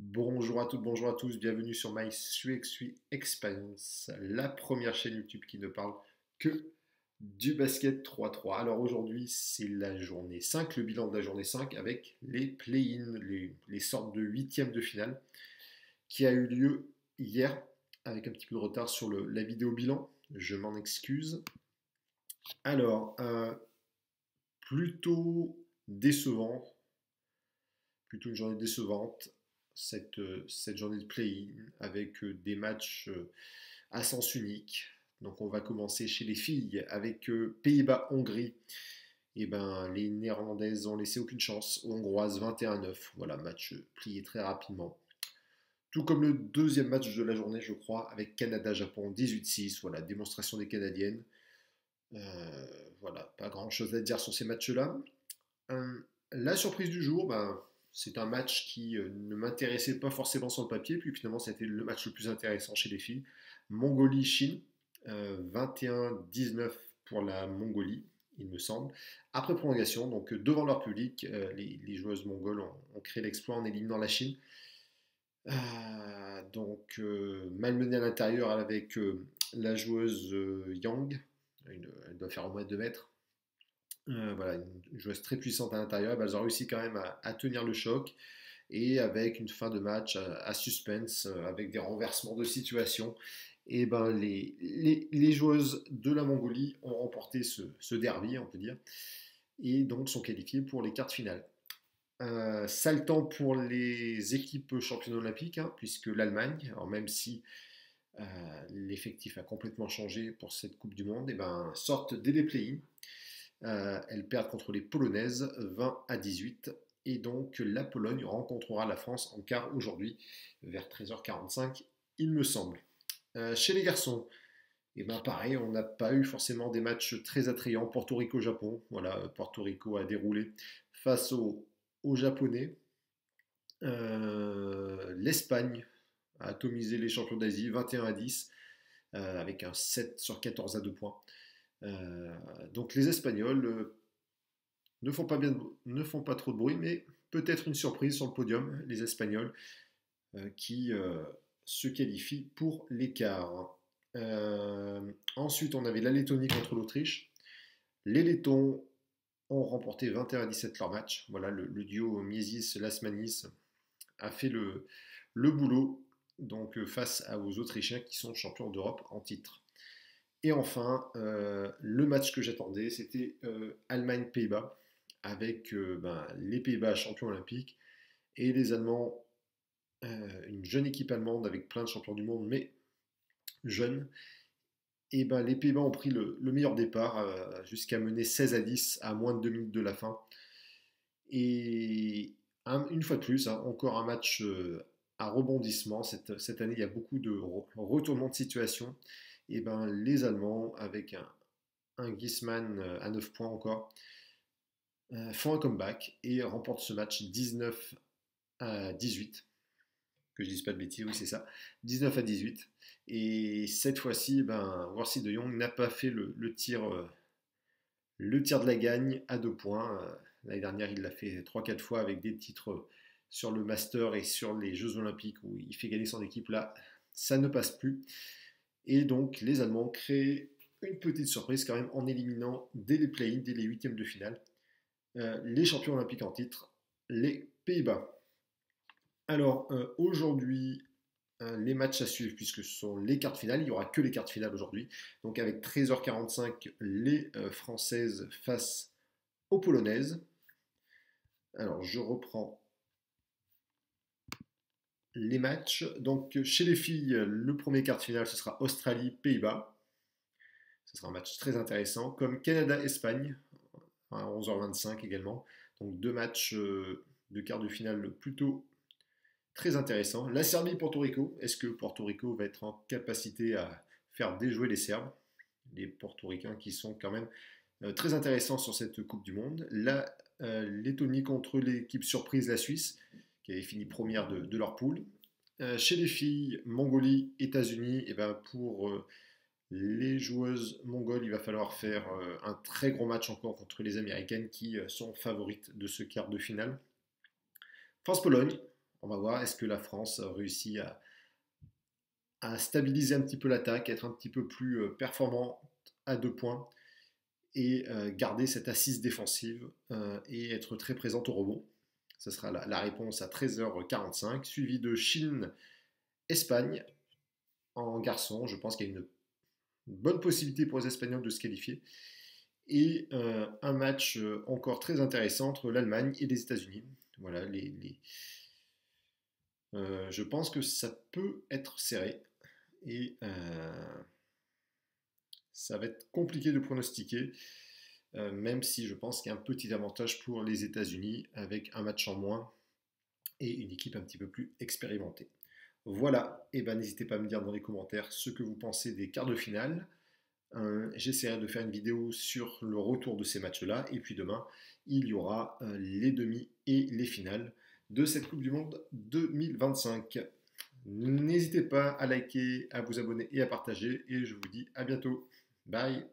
Bonjour à toutes, bonjour à tous, bienvenue sur My Suexui Experience, la première chaîne YouTube qui ne parle que du basket 3-3. Alors aujourd'hui, c'est la journée 5, le bilan de la journée 5 avec les play-in, les sortes de huitièmes de finale qui a eu lieu hier avec un petit peu de retard sur la vidéo bilan. Je m'en excuse. Alors, plutôt décevant, plutôt une journée décevante, cette journée de play-in avec des matchs à sens unique. Donc on va commencer chez les filles avec Pays-Bas-Hongrie. Et ben, les Néerlandaises ont laissé aucune chance aux Hongroises 21-9. Voilà, match plié très rapidement. Tout comme le deuxième match de la journée, je crois, avec Canada-Japon 18-6. Voilà, démonstration des Canadiennes. Voilà, pas grand chose à dire sur ces matchs-là. La surprise du jour, ben, c'est un match qui ne m'intéressait pas forcément sur le papier, puis finalement c'était le match le plus intéressant chez les filles. Mongolie-Chine, 21-19 pour la Mongolie, il me semble. Après prolongation, donc devant leur public, les joueuses mongoles ont créé l'exploit en éliminant la Chine. Malmenée à l'intérieur avec la joueuse Yang, elle doit faire au moins 2 mètres. Voilà, une joueuse très puissante à l'intérieur, elles ont réussi quand même à tenir le choc et avec une fin de match à suspense, avec des renversements de situation, et ben les joueuses de la Mongolie ont remporté ce derby, on peut dire, et donc sont qualifiées pour les quarts de finale. Sale temps pour les équipes championnes olympiques, hein, puisque l'Allemagne, alors même si l'effectif a complètement changé pour cette Coupe du Monde, et ben, sortent dès les play-in. Elles perdent contre les Polonaises 20-18. Et donc la Pologne rencontrera la France en quart aujourd'hui, vers 13h45, il me semble. Chez les garçons, et ben pareil, on n'a pas eu forcément des matchs très attrayants. Porto Rico-Japon, voilà, Porto Rico a déroulé face aux Japonais. L'Espagne a atomisé les champions d'Asie 21-10, avec un 7 sur 14 à 2 points. Donc les Espagnols ne font pas trop de bruit, mais peut-être une surprise sur le podium, les Espagnols qui se qualifient pour l'écart. Ensuite, on avait la Lettonie contre l'Autriche. Les Lettons ont remporté 21-17 leur match. Voilà, le duo Miesis-Lasmanis a fait le boulot donc face aux Autrichiens qui sont champions d'Europe en titre. Et enfin, le match que j'attendais, c'était Allemagne-Pays-Bas, avec les Pays-Bas champions olympiques et les Allemands, une jeune équipe allemande avec plein de champions du monde, mais jeunes. Et ben, les Pays-Bas ont pris le meilleur départ, jusqu'à mener 16-10 à moins de 2 minutes de la fin. Et une fois de plus, hein, encore un match à rebondissement. Cette année, il y a beaucoup de retournements de situation. Et ben, les Allemands, avec un Giesmann à 9 points encore, font un comeback et remportent ce match 19-18. Que je dise pas de bêtises, oui c'est ça, 19-18. Et cette fois-ci, ben, Worcy de Jong n'a pas fait le tir de la gagne à 2 points. L'année dernière, il l'a fait 3-4 fois avec des titres sur le Master et sur les Jeux Olympiques où il fait gagner son équipe. Là, ça ne passe plus. Et donc, les Allemands créent une petite surprise quand même en éliminant dès les play-in, dès les huitièmes de finale, les champions olympiques en titre, les Pays-Bas. Alors, aujourd'hui, les matchs à suivre, puisque ce sont les quarts de finale, il n'y aura que les quarts de finale aujourd'hui. Donc, avec 13h45, les Françaises face aux Polonaises. Alors, je reprends les matchs. Donc, chez les filles, le premier quart de finale, ce sera Australie-Pays-Bas. Ce sera un match très intéressant, comme Canada-Espagne, à 11h25 également. Donc, deux matchs de quart de finale plutôt très intéressants. La Serbie-Porto Rico. Est-ce que Porto Rico va être en capacité à faire déjouer les Serbes, les Portoricains qui sont quand même très intéressants sur cette Coupe du Monde. La Lettonie contre l'équipe surprise, la Suisse, qui avait fini première de leur poule. Chez les filles, Mongolie, États-Unis, et ben pour les joueuses mongoles, il va falloir faire un très gros match encore contre les Américaines qui sont favorites de ce quart de finale. France-Pologne, On va voir, est-ce que la France réussit à stabiliser un petit peu l'attaque, être un petit peu plus performant à 2 points et garder cette assise défensive et être très présente au rebond. Ce sera la réponse à 13h45, suivi de Chine-Espagne en garçon. Je pense qu'il y a une bonne possibilité pour les Espagnols de se qualifier. Et un match encore très intéressant entre l'Allemagne et les États-Unis. Voilà, je pense que ça peut être serré et ça va être compliqué de pronostiquer, même si je pense qu'il y a un petit avantage pour les États-Unis avec un match en moins et une équipe un petit peu plus expérimentée. Voilà, et ben n'hésitez pas à me dire dans les commentaires ce que vous pensez des quarts de finale. J'essaierai de faire une vidéo sur le retour de ces matchs-là, et puis demain, il y aura les demi et les finales de cette Coupe du Monde 2025. N'hésitez pas à liker, à vous abonner et à partager, et je vous dis à bientôt. Bye.